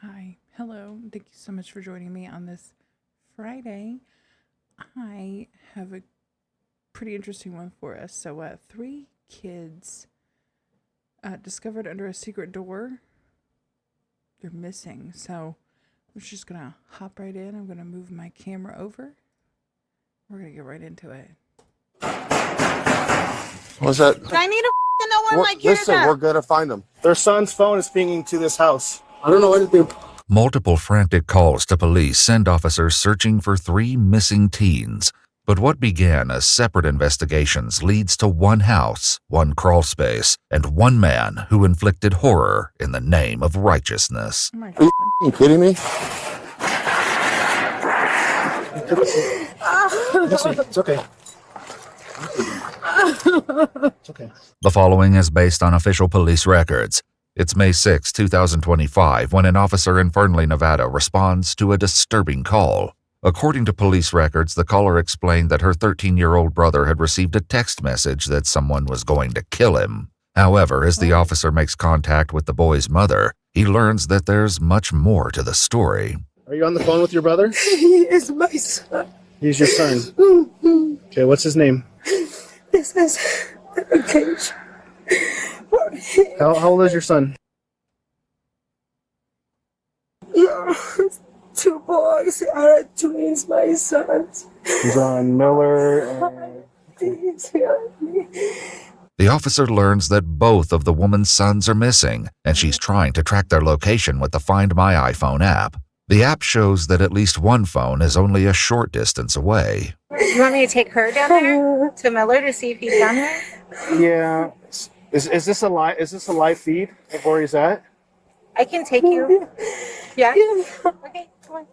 Hi. Hello. Thank you so much for joining me on this Friday. I have a pretty interesting one for us. So, three kids discovered under a secret door. They're missing. So, we're just going to hop right in. I'm going to move my camera over. We're going to get right into it. What's that? I need to know where my kids Listen, are. we're gonna find them. Their son's phone is pinging to this house. I don't know anything. Multiple frantic calls to police send officers searching for three missing teens. But what began as separate investigations leads to one house, one crawl space, and one man who inflicted horror in the name of righteousness. Oh my Are God. you kidding me? It's okay. It's okay. The following is based on official police records. It's May 6, 2025, when an officer in Fernley, Nevada responds to a disturbing call. According to police records, the caller explained that her 13-year-old brother had received a text message that someone was going to kill him. However, as the officer makes contact with the boy's mother, he learns that there's much more to the story. Are you on the phone with your brother? He is my son. He's your son. Okay, what's his name? This is dedication for him. How old is your son? Yeah, two boys are twins, my sons. He's on Miller. Please help me. The officer learns that both of the woman's sons are missing, and she's trying to track their location with the Find My iPhone app. The app shows that at least one phone is only a short distance away. You want me to take her down there to Miller to see if he's down there? Yeah. Is this a live? Is this a live feed of where he's at? I can take you. Yeah? Okay, come on.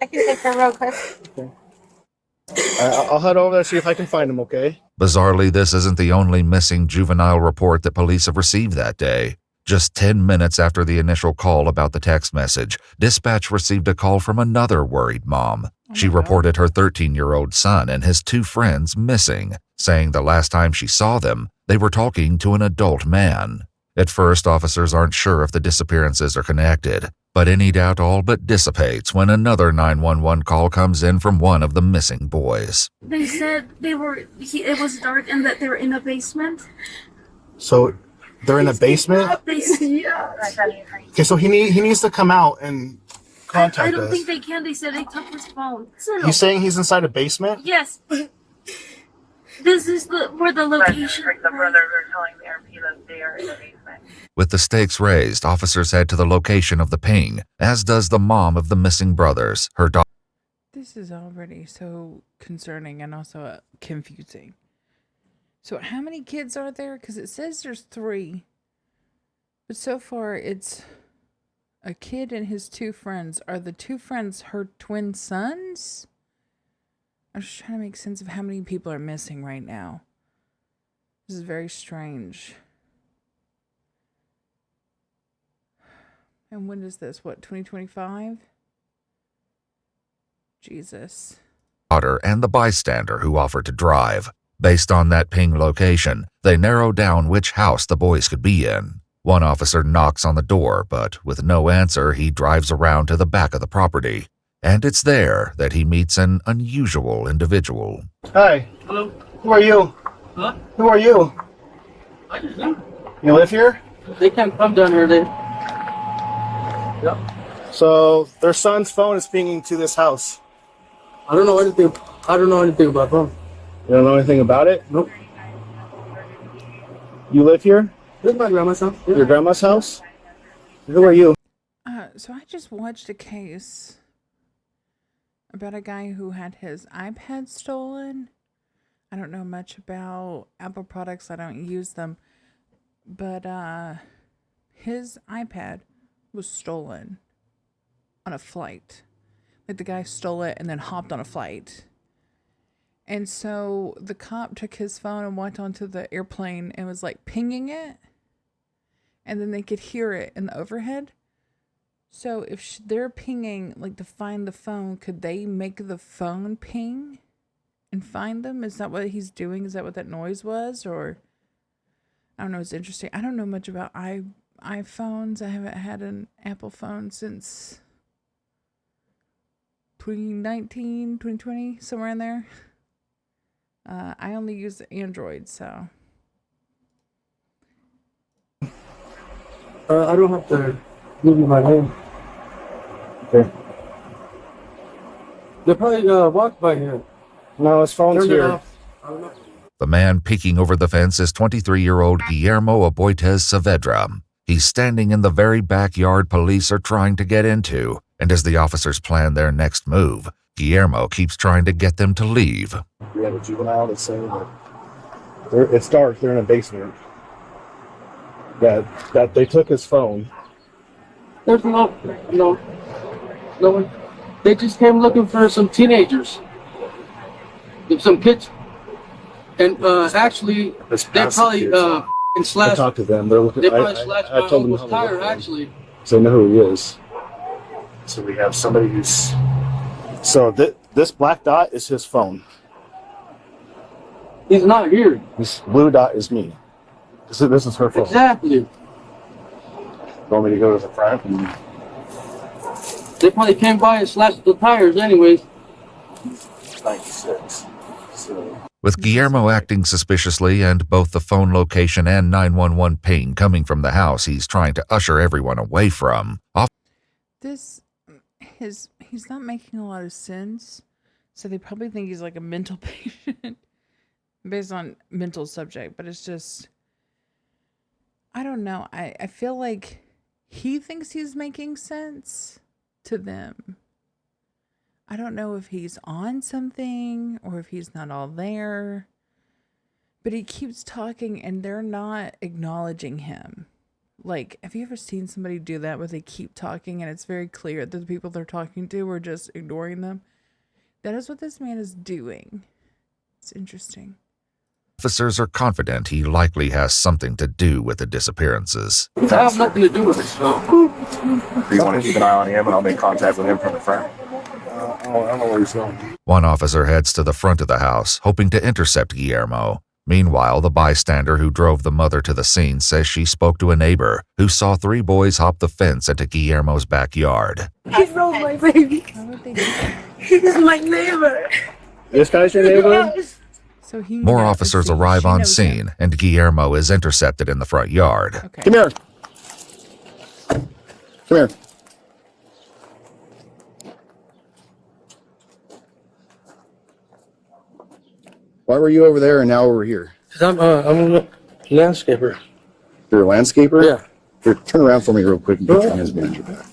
I can take her real quick. I'll head over there see if I can find him. Okay. Bizarrely, this isn't the only missing juvenile report that police have received that day. Just 10 minutes after the initial call about the text message, dispatch received a call from another worried mom. She reported her 13-year-old son and his two friends missing, saying the last time she saw them, they were talking to an adult man. At first, officers aren't sure if the disappearances are connected, but any doubt all but dissipates when another 911 call comes in from one of the missing boys. They said it was dark and that they were in a basement. So they're in a basement. Yeah. Okay, so he needs to come out and contact I don't us. think they can. They said they took his phone. He's saying he's inside a basement. Yes. This is where the location. The brothers are telling the RP that they are in the basement. With the stakes raised, officers head to the location of the ping, as does the mom of the missing brothers, her daughter. This is already so concerning and also confusing. So how many kids are there? Because it says there's three. But so far it's a kid and his two friends. Are the two friends her twin sons? I'm just trying to make sense of how many people are missing right now. This is very strange. And when is this? What, 2025? Jesus. And the bystander who offered to drive. Based on that ping location, they narrow down which house the boys could be in. One officer knocks on the door, but with no answer, he drives around to the back of the property. And it's there that he meets an unusual individual. Hi. Hello. Who are you? Huh? Who are you? I just know. You live here? They can't come down here. Yep. So their son's phone is pinging to this house. I don't know anything. About them. You don't know anything about it? Nope. You live here? This is my grandma's house. Yeah. Your grandma's house? Who are you? So I just watched a case about a guy who had his iPad stolen. I don't know much about Apple products. I don't use them. But his iPad was stolen on a flight. Like the guy stole it and then hopped on a flight. And so the cop took his phone and went onto the airplane and was like pinging it. And then they could hear it in the overhead. So if they're pinging, like to find the phone, could they make the phone ping and find them? Is that what he's doing? Is that what that noise was? Or I don't know. It's interesting. I don't know much about iPhones. I haven't had an Apple phone since 2019, 2020, somewhere in there. I only use Android, so. I don't have to give you my name. Okay. They probably walked by here. No, his phone's Turned it here. off. I don't know. The man peeking over the fence is 23-year-old Guillermo Aboitez Saavedra. He's standing in the very backyard police are trying to get into, and as the officers plan their next move, Guillermo keeps trying to get them to leave. We have a juvenile that's saying that it's dark. They're in a basement. That they took his phone. There's no one. They just came looking for some teenagers, some kids, and actually they probably I slashed. talked to them. They're looking. They probably slashed my told them uncle's how to tire. look for him, Actually, so they know who he is. So we have somebody who's. So this black dot is his phone. he's not here. This blue dot is me. This is her phone. Exactly. You want me to go to the front? And They probably came by and slashed the tires. Anyways, 96. So With Guillermo acting suspiciously and both the phone location and 911 ping coming from the house he's trying to usher everyone away from, He's not making a lot of sense, so they probably think he's like a mental patient based on mental subject, but it's just, I don't know. I feel like he thinks he's making sense to them. I don't know if he's on something or if he's not all there, but he keeps talking and they're not acknowledging him. Like, have you ever seen somebody do that where they keep talking and it's very clear that the people they're talking to are just ignoring them? That is what this man is doing. It's interesting. officers are confident he likely has something to do with the disappearances. I have nothing to do with it. So. you want to keep an eye on him, and I'll make contact with him from the front. I don't know where he's going. One officer heads to the front of the house, hoping to intercept Guillermo. Meanwhile, the bystander who drove the mother to the scene says she spoke to a neighbor who saw 3 boys hop the fence into Guillermo's backyard. He drove my baby. Why would they do that? He's my neighbor. This guy's your neighbor? Yes. So he More knows- officers she arrive on knows him. scene, and Guillermo is intercepted in the front yard. Okay. Come here. Come here. Why were you over there and now over here? Cause I'm a landscaper. You're a landscaper? Yeah. Here, turn around for me real quick and get your hands behind your back.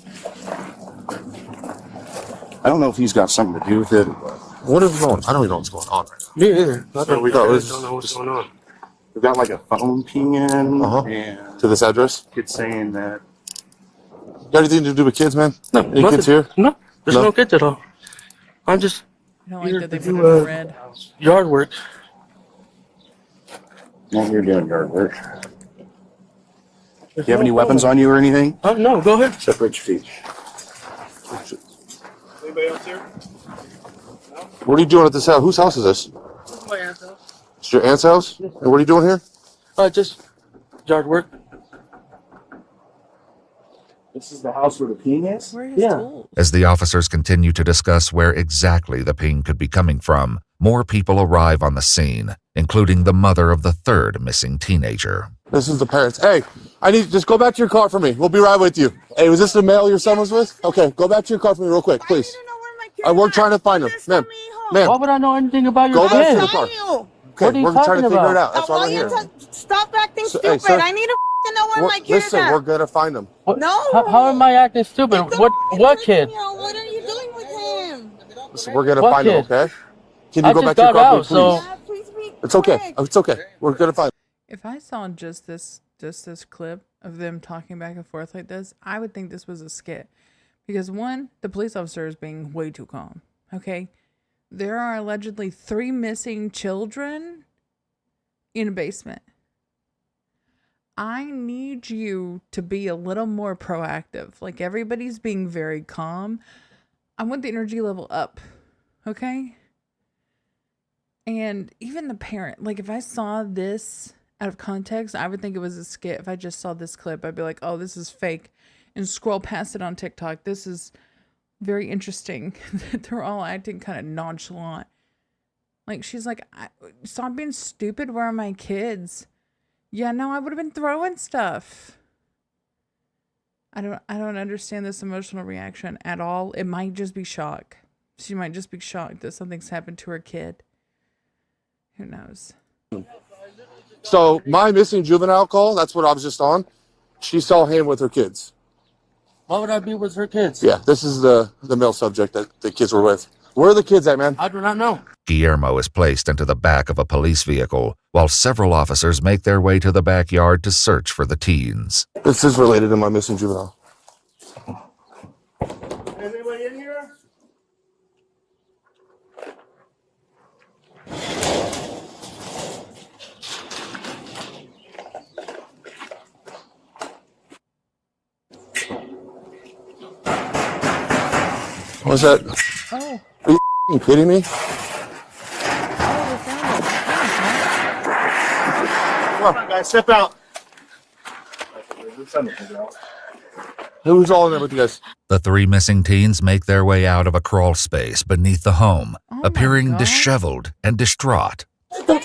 I don't know if he's got something to do with it. What is going on? I don't even know what's going on right now. Me either. I So we got- don't know what's going on. We've got like a phone ping in And to this address. kid saying that Got anything to do with kids, man? No, Any nothing. kids here? No, there's No? no kids at all. I'm just I don't like here that they to put do, it in red. yard work. No, you're doing yard work. Do you have any weapons on you or anything? No, go ahead. Separate your feet. anybody else here? What are you doing at this house? Whose house is this? This is my aunt's house. It's your aunt's house? And what are you doing here? Just yard work. This is the house where the ping is? Where are his Yeah. tools? As the officers continue to discuss where exactly the ping could be coming from, more people arrive on the scene, including the mother of the 3rd missing teenager. This is the parents. Hey, I need just go back to your car for me. We'll be right with you. Hey, was this the male your son was with? Okay, go back to your car for me real quick, please. We're trying to find him. Ma'am, Why ma'am, would I know anything about your go back to kid? the car. What are Okay, you we're trying to talking figure it about? out. That's why we're here. Stop acting So- stupid. hey, sir. I need to know where my kids Listen, are. we're gonna find him. What- No. How am I acting stupid? What kid? What are you doing with him? Listen, we're gonna What find him, kid? okay? Can you I go just back to your got car, out, please? so Please be It's okay. quick. It's okay. We're gonna find him. If I saw just this clip of them talking back and forth like this, I would think this was a skit. Because one, the police officer is being way too calm. Okay? There are allegedly 3 missing children in a basement. I need you to be a little more proactive. Like, everybody's being very calm. I want the energy level up. Okay? And even the parent, like, if I saw this out of context, I would think it was a skit. If I just saw this clip, I'd be like, oh, this is fake, and scroll past it on TikTok. This is very interesting. They're all acting kind of nonchalant. Like, she's like, stop being stupid. Where are my kids? Yeah, no, I would have been throwing stuff. I don't understand this emotional reaction at all. It might just be shock. She might just be shocked that something's happened to her kid. Who knows? So my missing juvenile call, that's what I was just on. She saw him with her kids. Why would I be with her kids? Yeah, this is the male subject that the kids were with. Where are the kids at, man? I do not know. Guillermo is placed into the back of a police vehicle while several officers make their way to the backyard to search for the teens. This is related to my missing juvenile. Is anybody in here? What's that? Oh. Are you f***ing kidding me? Come on, guys, step out. Who's all in there with you guys? The three missing teens make their way out of a crawl space beneath the home, appearing disheveled and distraught. Come on.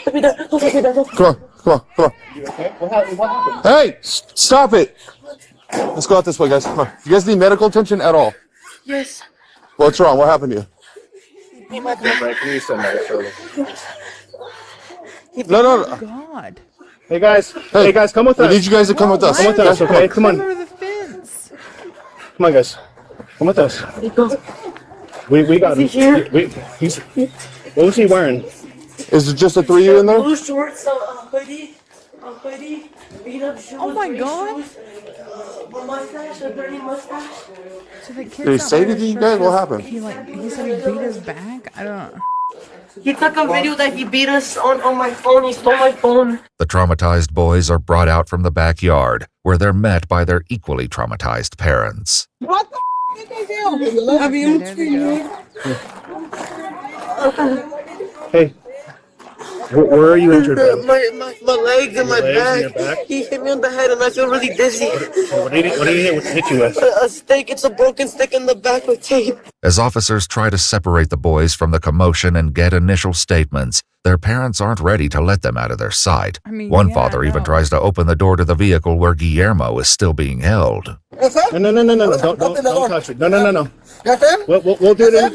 What happened? Hey, stop it. Let's go out this way, guys. Come on. You guys need medical attention at all? Yes. What's wrong? What happened to you? No. God. Hey guys, come with us. We need you guys to come with us. Come with us, okay? Come on. Over the fence. Come on, guys. Come with us. We got him. What was he wearing? Is it just the three of you in there? Blue shorts, a hoodie, beat up shoes. Oh my God. A mustache, a dirty mustache. So the kid's Did he not say wearing a anything, shirt guys? What because happened? He said he beat his back. I don't know. He took a video that he beat us on my phone. He stole my phone. The traumatized boys are brought out from the backyard, where they're met by their equally traumatized parents. What the did they do? Have you Hey, where are you injured? my legs and my legs and back. your back? He hit me on the head and I feel really dizzy. What did he hit you with? A stick. It's a broken stick in the back with tape. As officers try to separate the boys from the commotion and get initial statements, their parents aren't ready to let them out of their sight. I mean, One yeah, father even no. tries to open the door to the vehicle where Guillermo is still being held. No. Don't touch it. No. We'll do it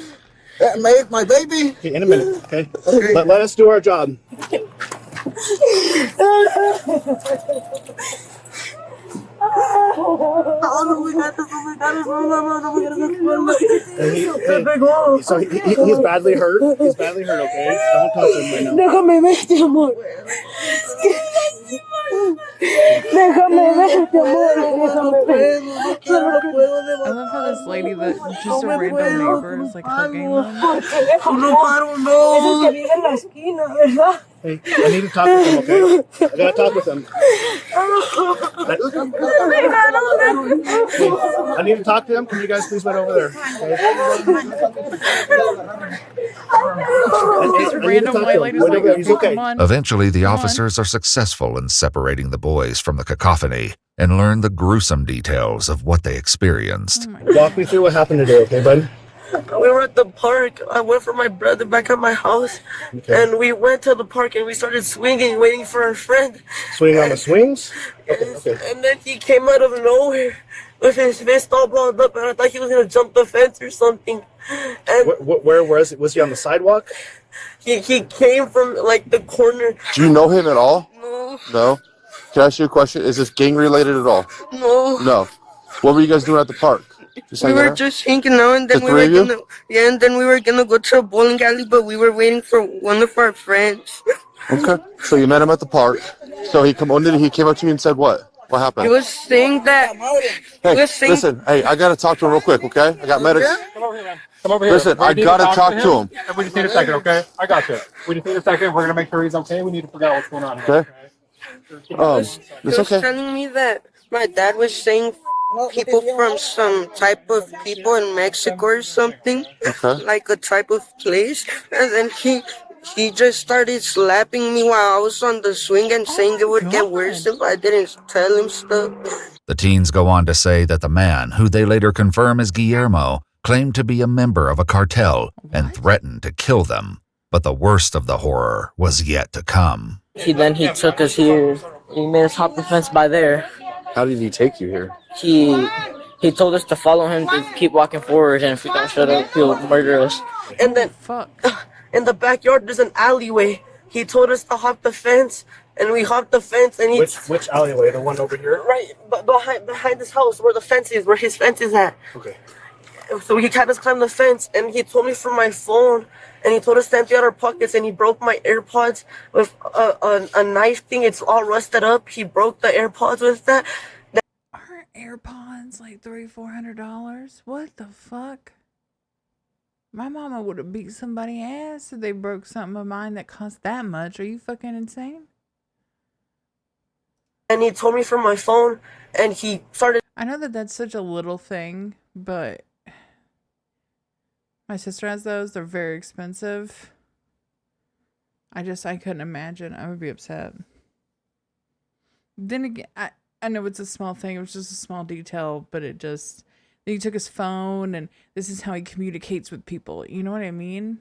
My baby. in a minute, okay? Let us do our job. So he's badly hurt. He's badly hurt, okay? Don't touch him right now. Déjame verte, amor. Déjame verte, amor. Déjame verte. I love how this lady that just a random neighbor is like hugging them. Hey, I need to talk with him, okay? I gotta talk with him. I need to talk to him. Can you guys please wait over there? This random white lady's Wait like, over there. He's okay. come on. Eventually, the officers are successful in separating the boys from the cacophony and learn the gruesome details of what they experienced. Walk me through what happened today, okay, bud? We were at the park. I went for my brother back at my house, and we went to the park and we started swinging, waiting for our friend. Swing on the swings? Okay. And then he came out of nowhere with his fist all balled up, and I thought he was gonna jump the fence or something. And Where was it? Was he on the sidewalk? he came from like the corner. Do you know him at all? No, No. Can I ask you a question? Is this gang related at all? no. No. What were you guys doing at the park? Just We hanging were out? just hanging out, and then The we three were of you? gonna and then we were gonna go to a bowling alley, but we were waiting for one of our friends. Okay. So you met him at the park. So he came up to you and said what? What happened? He was saying that. Hey, was saying- listen. Hey, I gotta talk to him real quick, okay? I got medics. Come over here, man. Come over here. Listen, We I need gotta talk to him. And we just need a second, okay? I got you. We just need a second. We're gonna make sure he's okay. We need to figure out what's going on here. Okay. He It's was okay. telling me that my dad was saying people from some type of people in Mexico or something, Okay. like a type of place, and then he just started slapping me while I was on the swing and saying it would get worse if I didn't tell him stuff. The teens go on to say that the man, who they later confirm is Guillermo, claimed to be a member of a cartel and threatened to kill them. But the worst of the horror was yet to come. He took us here. He made us hop the fence by there. How did he take you here? He told us to follow him, to keep walking forward, and if we don't shut up, he'll murder us. And then, in the backyard, there's an alleyway. He told us to hop the fence, and we hopped the fence. And Which alleyway? The one over here? Right, behind this house, where the fence is, where his fence is at. Okay. So he had us climb the fence, and he told me for my phone, and he told us to empty out our pockets, and he broke my AirPods with a knife thing. It's all rusted up. He broke the AirPods with that. Aren't AirPods like $300-400? What the fuck? My mama would have beat somebody's ass if they broke something of mine that cost that much. Are you fucking insane? And he told me for my phone, and he started. I know that that's such a little thing, but my sister has those. They're very expensive. I couldn't imagine. I would be upset. Then again, I know it's a small thing. It was just a small detail, but it just... Then he took his phone, and this is how he communicates with people. You know what I mean?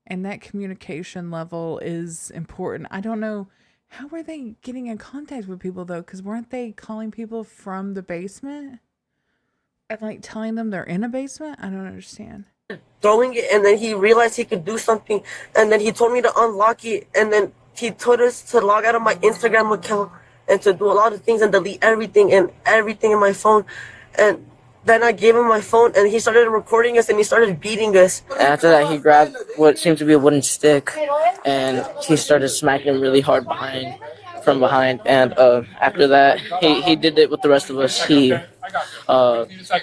And that communication level is important. I don't know... How were they getting in contact with people, though? Because weren't they calling people from the basement? And, like, telling them they're in a basement? I don't understand. Throwing it, and then he realized he could do something, and then he told me to unlock it, and then he told us to log out of my Instagram account and to do a lot of things and delete everything in my phone. And then I gave him my phone, and he started recording us, and he started beating us. After that, he grabbed what seemed to be a wooden stick, and he started smacking really hard from behind. And after that, he did it with the rest of us. He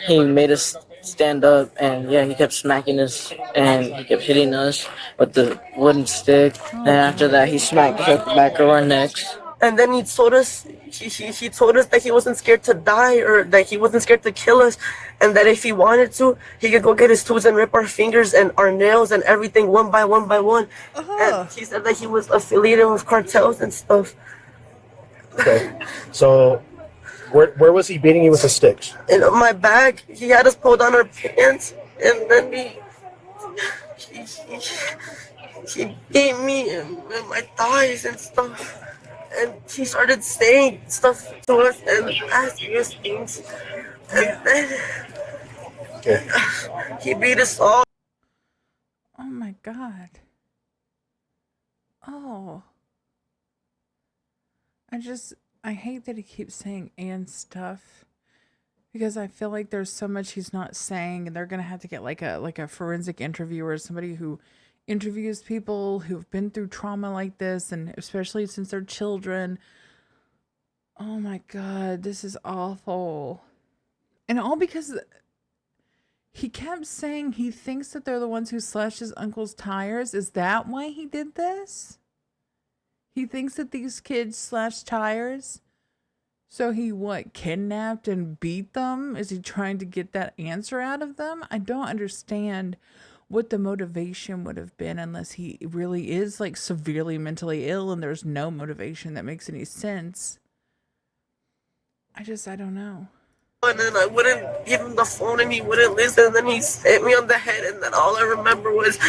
made us stand up, and yeah, he kept smacking us, and he kept hitting us with the wooden stick. And after that, he smacked us at the back of our necks. And then he told us that he wasn't scared to die, or that he wasn't scared to kill us, and that if he wanted to, he could go get his tools and rip our fingers and our nails and everything one by one by one. And he said that he was affiliated with cartels and stuff. Okay. So, where was he beating you with the sticks? In my bag. He had us pull down our pants, and then he beat me in my thighs and stuff. And he started saying stuff to us and asking us things. And then he beat us all. Oh my God. Oh. I hate that he keeps saying and stuff. Because I feel like there's so much he's not saying, and they're gonna have to get like a forensic interviewer, somebody who interviews people who've been through trauma like this, and especially since they're children. Oh my God, this is awful. And all because he kept saying he thinks that they're the ones who slashed his uncle's tires. Is that why he did this? He thinks that these kids slashed tires? So he, kidnapped and beat them? Is he trying to get that answer out of them? I don't understand what the motivation would have been, unless he really is like severely mentally ill and there's no motivation that makes any sense. I don't know. And then I wouldn't give him the phone, and he wouldn't listen, and then he hit me on the head, and then all I remember was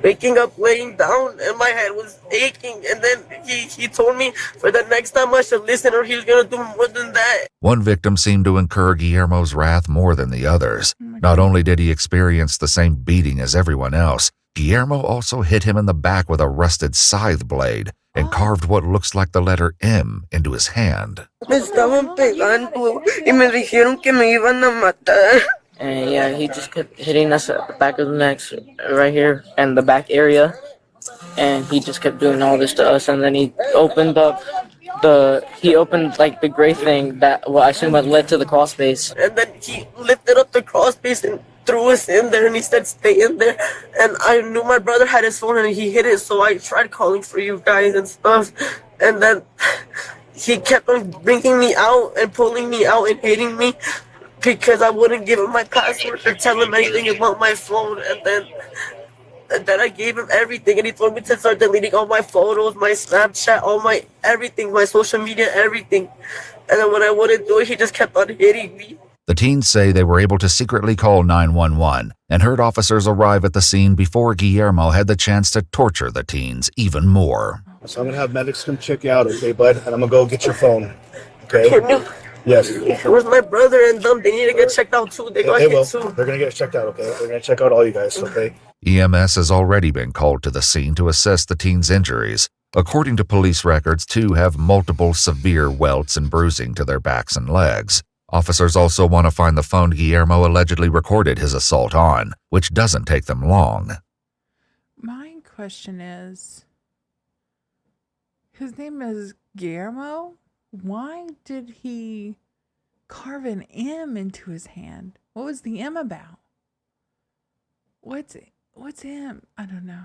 waking up, laying down, and my head was aching. And then he told me for the next time I should listen, or he was gonna do more than that. One victim seemed to incur Guillermo's wrath more than the others. Not only did he experience the same beating as everyone else, Guillermo also hit him in the back with a rusted scythe blade and carved what looks like the letter M into his hand. Me estaban pegando y me dijeron que me iban a matar. And yeah, he just kept hitting us at the back of the neck, right here, and the back area. And he just kept doing all this to us. And then he opened like the gray thing that, well, I assume it led to the crawl space. And then he lifted up the crawl space and threw us in there, and he said, stay in there. And I knew my brother had his phone, and he hid it, so I tried calling for you guys and stuff. And then he kept on bringing me out and pulling me out and hitting me because I wouldn't give him my password or tell him anything about my phone. And then And then I gave him everything, and he told me to start deleting all my photos, my Snapchat, all my everything, my social media, everything. And then when I wouldn't do it, he just kept on hitting me. The teens say they were able to secretly call 911 and heard officers arrive at the scene before Guillermo had the chance to torture the teens even more. So I'm going to have medics come check you out, okay, bud? And I'm going to go get your phone, okay? Yes. It was my brother and them. They need to get checked out too. They got hit too. They're going to get checked out, okay? They're going to check out all you guys, okay? EMS has already been called to the scene to assess the teens' injuries. According to police records, 2 have multiple severe welts and bruising to their backs and legs. Officers also want to find the phone Guillermo allegedly recorded his assault on, which doesn't take them long. My question is, his name is Guillermo? Why did he carve an M into his hand? What was the M about? What's M? I don't know.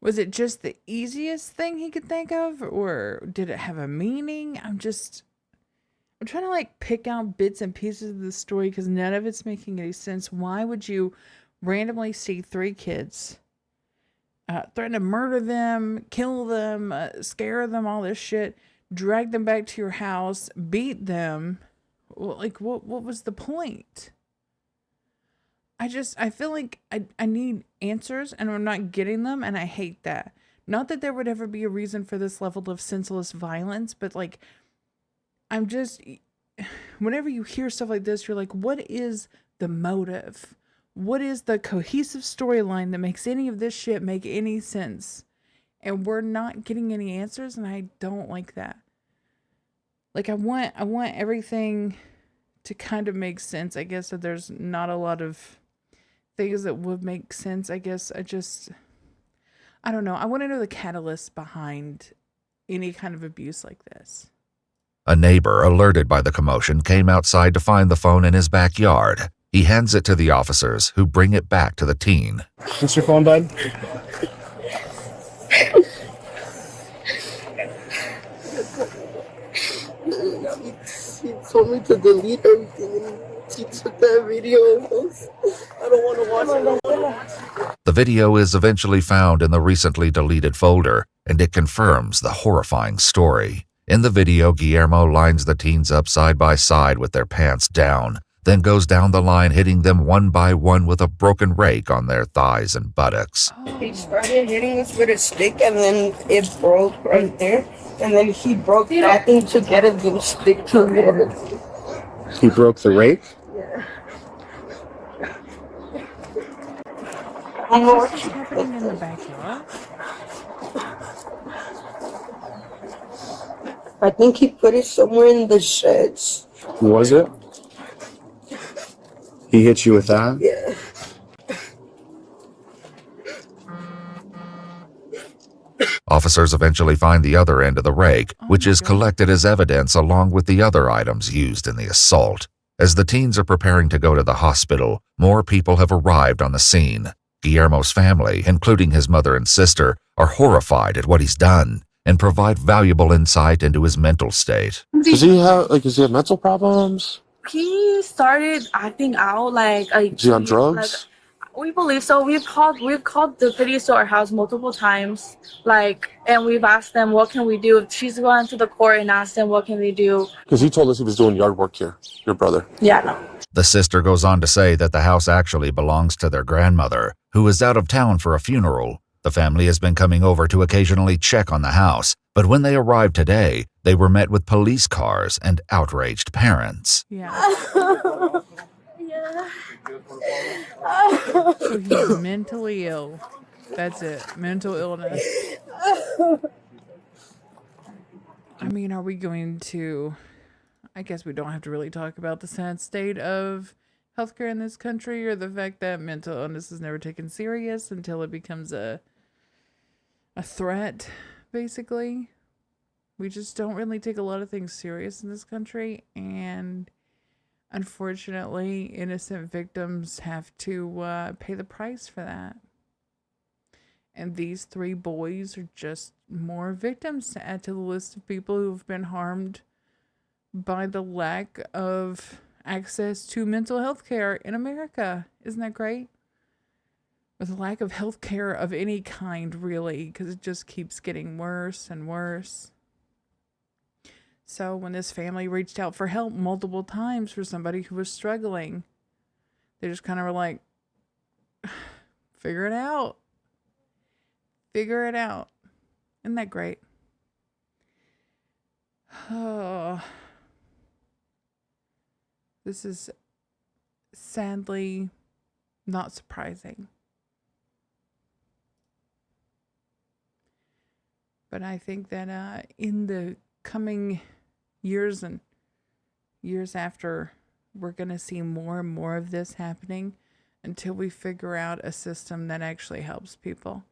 Was it just the easiest thing he could think of, or did it have a meaning? I'm trying to like pick out bits and pieces of the story because none of it's making any sense. Why would you randomly see 3 kids, threaten to murder them, kill them, scare them, all this shit, drag them back to your house, beat them? Well, like, what was the point? I feel like I need answers and I'm not getting them, and I hate that. Not that there would ever be a reason for this level of senseless violence, but like, I'm just, whenever you hear stuff like this, you're like, what is the motive? What is the cohesive storyline that makes any of this shit make any sense? And we're not getting any answers, and I don't like that. Like, I want everything to kind of make sense. I guess that there's not a lot of things that would make sense. I guess I don't know. I want to know the catalyst behind any kind of abuse like this. A neighbor, alerted by the commotion, came outside to find the phone in his backyard. He hands it to the officers, who bring it back to the teen. What's your phone, bud? He told me to delete everything, and he took that video. I don't want to watch it no more. The video is eventually found in the recently deleted folder, and it confirms the horrifying story. In the video, Guillermo lines the teens up side by side with their pants down, then goes down the line, hitting them one by one with a broken rake on their thighs and buttocks. He started hitting us with a stick, and then it broke right there. And then he broke that thing to get a little stick to it. He broke the rake? Yeah. What's happening in the backyard? I think he put it somewhere in the sheds. Was it? He hit you with that? Yeah. Officers eventually find the other end of the rake, which is collected as evidence along with the other items used in the assault. As the teens are preparing to go to the hospital, more people have arrived on the scene. Guillermo's family, including his mother and sister, are horrified at what he's done and provide valuable insight into his mental state. Does he have mental problems? He started acting out like Is he on drugs? we believe so. We've called the police to our house multiple times, and we've asked them what can we do. She's gone to the court and asked them what can they do. Because he told us he was doing yard work here, your brother. Yeah, no. The sister goes on to say that the house actually belongs to their grandmother, who is out of town for a funeral. The family has been coming over to occasionally check on the house, but when they arrived today, they were met with police cars and outraged parents. Yeah. Yeah. So he's mentally ill. That's it. Mental illness. I mean, are we going to... I guess we don't have to really talk about the sad state of healthcare in this country, or the fact that mental illness is never taken serious until it becomes a threat, basically. We just don't really take a lot of things serious in this country, and unfortunately, innocent victims have to pay the price for that. And these 3 boys are just more victims to add to the list of people who've been harmed by the lack of access to mental health care in America. Isn't that great? with a lack of health care of any kind, really, because it just keeps getting worse and worse. So when this family reached out for help multiple times for somebody who was struggling, they just kind of were like, figure it out. Figure it out. Isn't that great? Oh, this is sadly not surprising. But I think that in the coming years and years after, we're going to see more and more of this happening until we figure out a system that actually helps people.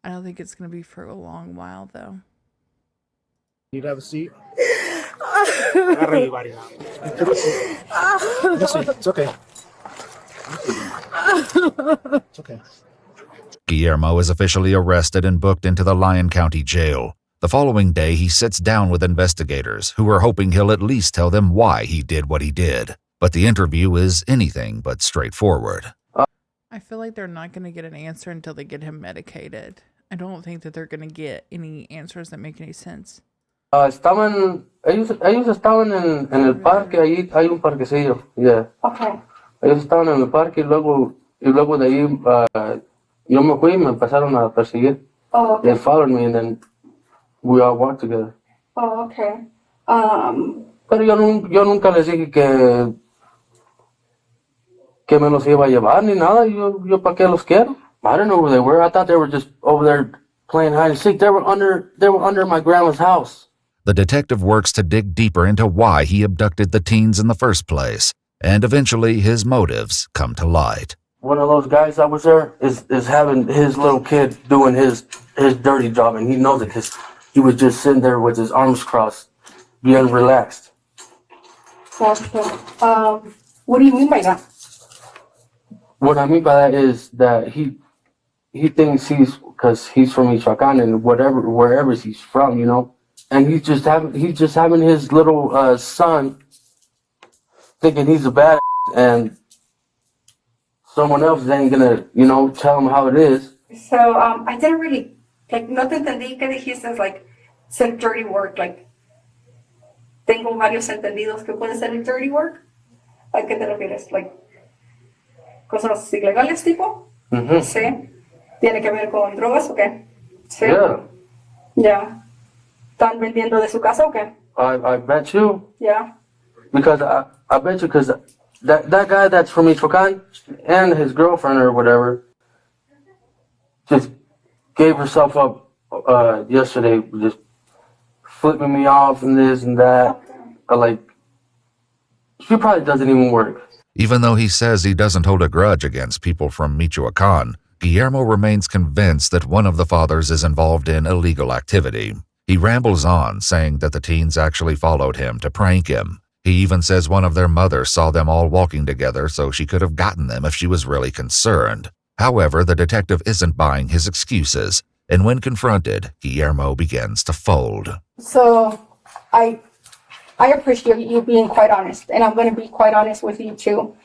I don't think it's going to be for a long while, though. Need to have a seat? It's okay. It's okay. Guillermo is officially arrested and booked into the Lyon County Jail. The following day, he sits down with investigators who are hoping he'll at least tell them why he did what he did. But the interview is anything but straightforward. I feel like they're not going to get an answer until they get him medicated. I don't think that they're going to get any answers that make any sense. Ellos estaban en el parque, ahí hay un parquecillo, yeah. Okay. Ellos estaban en el parque y luego de ahí yo me fui y me empezaron a perseguir. Oh, okay. They followed me and then we all walked together. Oh, okay. Pero yo nunca les dije que me los iba a llevar ni nada. Yo para qué los quiero. I don't know who they were. I thought they were just over there playing hide and seek. They were under my grandma's house. The detective works to dig deeper into why he abducted the teens in the first place, and eventually his motives come to light. One of those guys that was there is having his little kid doing his dirty job, and he knows it because he was just sitting there with his arms crossed, being relaxed. Okay. What do you mean by that? What I mean by that is that he thinks because he's from Michoacan and wherever he's from, you know, and he's just having his little son thinking he's a badass and someone else ain't gonna, you know, tell him how it is. So I didn't really no te entendí que dijiste like ser dirty work, like tengo varios entendidos que puede ser el dirty work. ¿A qué te refieres? Like cosas ilegales tipo? Mm-hmm. Sí. ¿Tiene que ver con drogas o qué? Sí. Yeah. Ya. ¿Están vendiendo de su casa o qué? I bet you. Yeah. Because I bet you because that guy that's from Michoacan and his girlfriend or whatever just gave herself up yesterday, just flipping me off and this and that. Like, she probably doesn't even work. Even though he says he doesn't hold a grudge against people from Michoacan, Guillermo remains convinced that one of the fathers is involved in illegal activity. He rambles on, saying that the teens actually followed him to prank him. He even says one of their mothers saw them all walking together, so she could have gotten them if she was really concerned. However, the detective isn't buying his excuses, and when confronted, Guillermo begins to fold. So I appreciate you being quite honest, and I'm going to be quite honest with you too.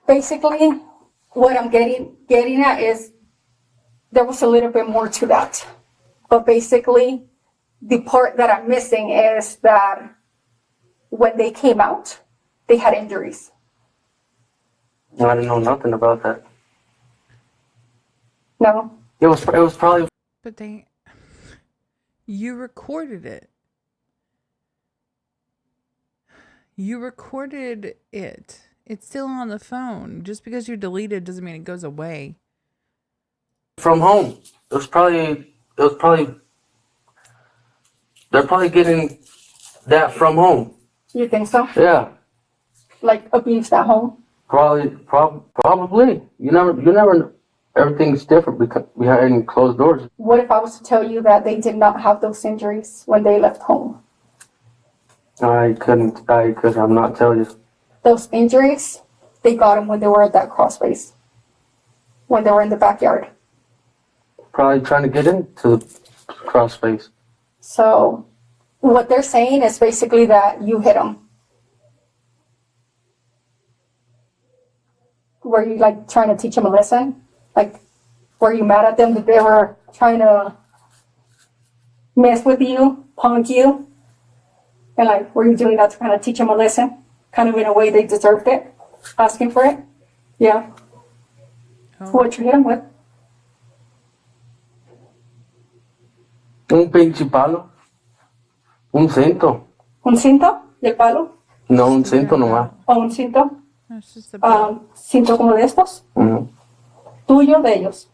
Basically, what I'm getting at is there was a little bit more to that, but basically, the part that I'm missing is that when they came out, they had injuries. I didn't know nothing about that. No. It was probably. But you recorded it. You recorded it. It's still on the phone. Just because you delete it doesn't mean it goes away. From home. It was probably. They're probably getting that from home. You think so? Yeah. Like abused at home? Probably. You never. Everything's different behind closed doors. What if I was to tell you that they did not have those injuries when they left home? I could I'm not telling you. Those injuries, they got them when they were at that cross space. When they were in the backyard. Probably trying to get into the cross space. So, what they're saying is basically that you hit them. Were you like trying to teach them a lesson? Like, were you mad at them that they were trying to mess with you, punk you? And like, were you doing that to kind of teach them a lesson? Kind of in a way they deserved it? Asking for it? Yeah. Oh. What you hit them with? Un pinche palo. Un cinto. ¿Un cinto de palo? No, un cinto nomás. ¿O un cinto? That's just a bit. ¿Cinto como de estos? Ujú. ¿Tuyo de ellos?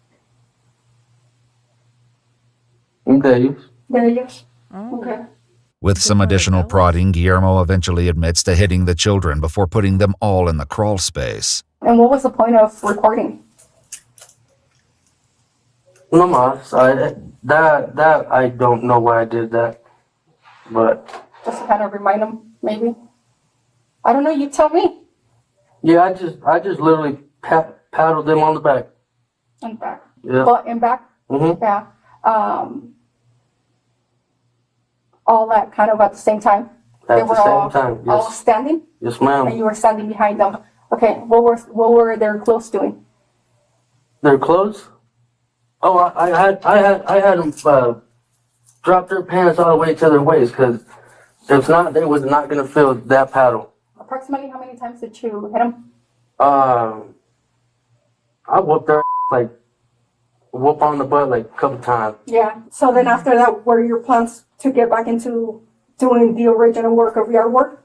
Un de ellos. De ellos. Oh. Okay. With some additional prodding, Guillermo eventually admits to hitting the children before putting them all in the crawl space. And what was the point of recording? No más. That I don't know why I did that, but Just to kind of remind them, maybe? I don't know, you tell me. yeah, I just literally paddled them on the back. And back. Yeah. Butt and back? Mhm. Yeah. All that kind of at the same time? At They the were same time, all yes. standing? Yes, And ma'am. you were standing behind them. Okay, what were their clothes doing? Their clothes? Oh, I had them drop their pants all the way to their waist, because if not, they was not gonna feel that paddle. Approximately how many times did you hit them? I whooped their whoop on the butt like a couple times. Yeah. So then after that, were your plans to get back into doing the original work of yard work?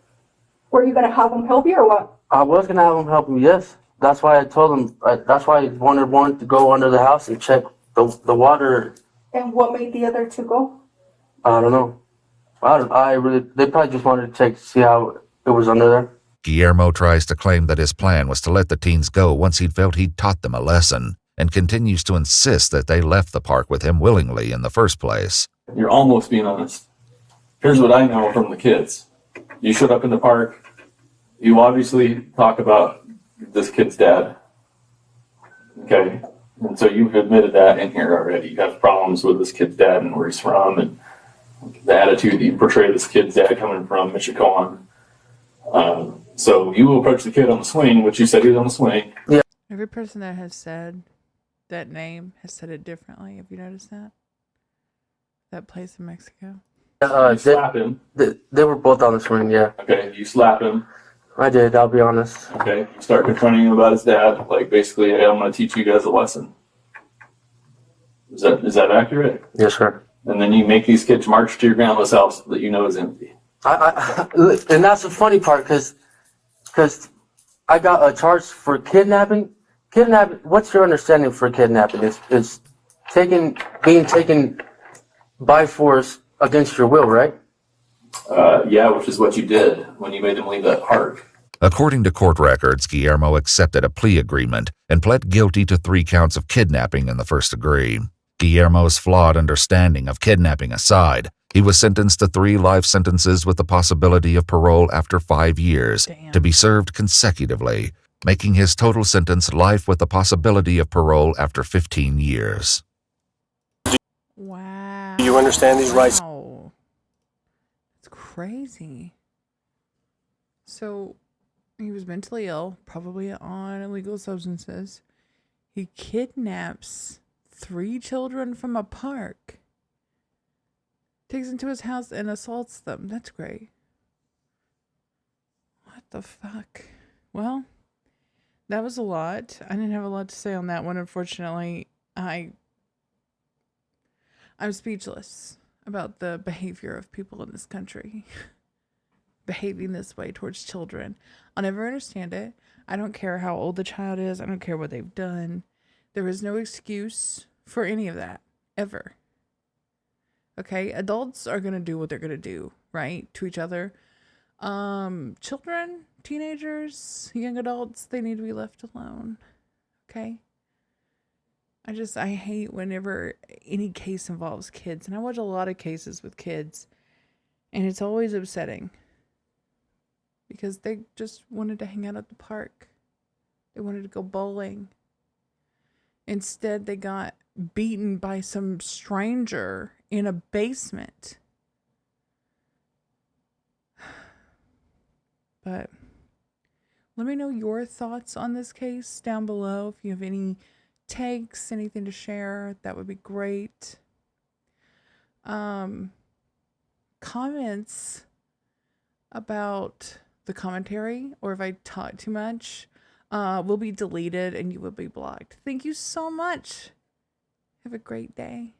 Were you gonna have them help you or what? I was gonna have them help me, yes. That's why I told them. That's why I wanted to go under the house and check the water. And what made the other two go? I don't know. I really. They probably just wanted to check to see how it was under there. Guillermo tries to claim that his plan was to let the teens go once he'd felt he'd taught them a lesson, and continues to insist that they left the park with him willingly in the first place. You're almost being honest. Here's what I know from the kids. You showed up in the park. You obviously talk about this kid's dad. Okay. And so you've admitted that in here already. You have problems with this kid's dad and where he's from and the attitude that you portray this kid's dad coming from Michigan. So you approach the kid on the swing, which you said he was on the swing. Yeah. Every person that has said that name has said it differently. Have you noticed that? That place in Mexico? You slap him. They were both on the swing, yeah. Okay. You slap him. I did, I'll be honest. Okay. You start confronting him about his dad. Like basically, hey, I'm going to teach you guys a lesson. Is that accurate? Yes, sir. And then you make these kids march to your grandma's house that you know is empty. And that's the funny part, because I got a charge for kidnapping. Kidnapping. What's your understanding for kidnapping? It's being taken by force against your will, right? Yeah, which is what you did when you made them leave that park. According to court records, Guillermo accepted a plea agreement and pled guilty to 3 counts of kidnapping in the first degree. Guillermo's flawed understanding of kidnapping aside, he was sentenced to 3 life sentences with the possibility of parole after 5 years to be served consecutively, making his total sentence life with the possibility of parole after 15 years. Wow. Do you understand these rights? Wow. It's crazy. So he was mentally ill, probably on illegal substances. He kidnaps 3 children from a park, takes them to his house and assaults them. That's great. What the fuck? Well, that was a lot. I didn't have a lot to say on that one, unfortunately. I'm speechless about the behavior of people in this country behaving this way towards children. I'll never understand it. I don't care how old the child is. I don't care what they've done. There is no excuse for any of that, ever. Okay, adults are going to do what they're going to do, right? To each other. Children, teenagers, young adults, they need to be left alone. Okay? I hate whenever any case involves kids. And I watch a lot of cases with kids. And it's always upsetting. Because they just wanted to hang out at the park. They wanted to go bowling. Instead, they got beaten by some stranger in a basement. But Let me know your thoughts on this case down below. If you have any takes, anything to share, that would be great. Comments about the commentary, or if I talk too much, will be deleted and you will be blocked. Thank you so much. Have a great day.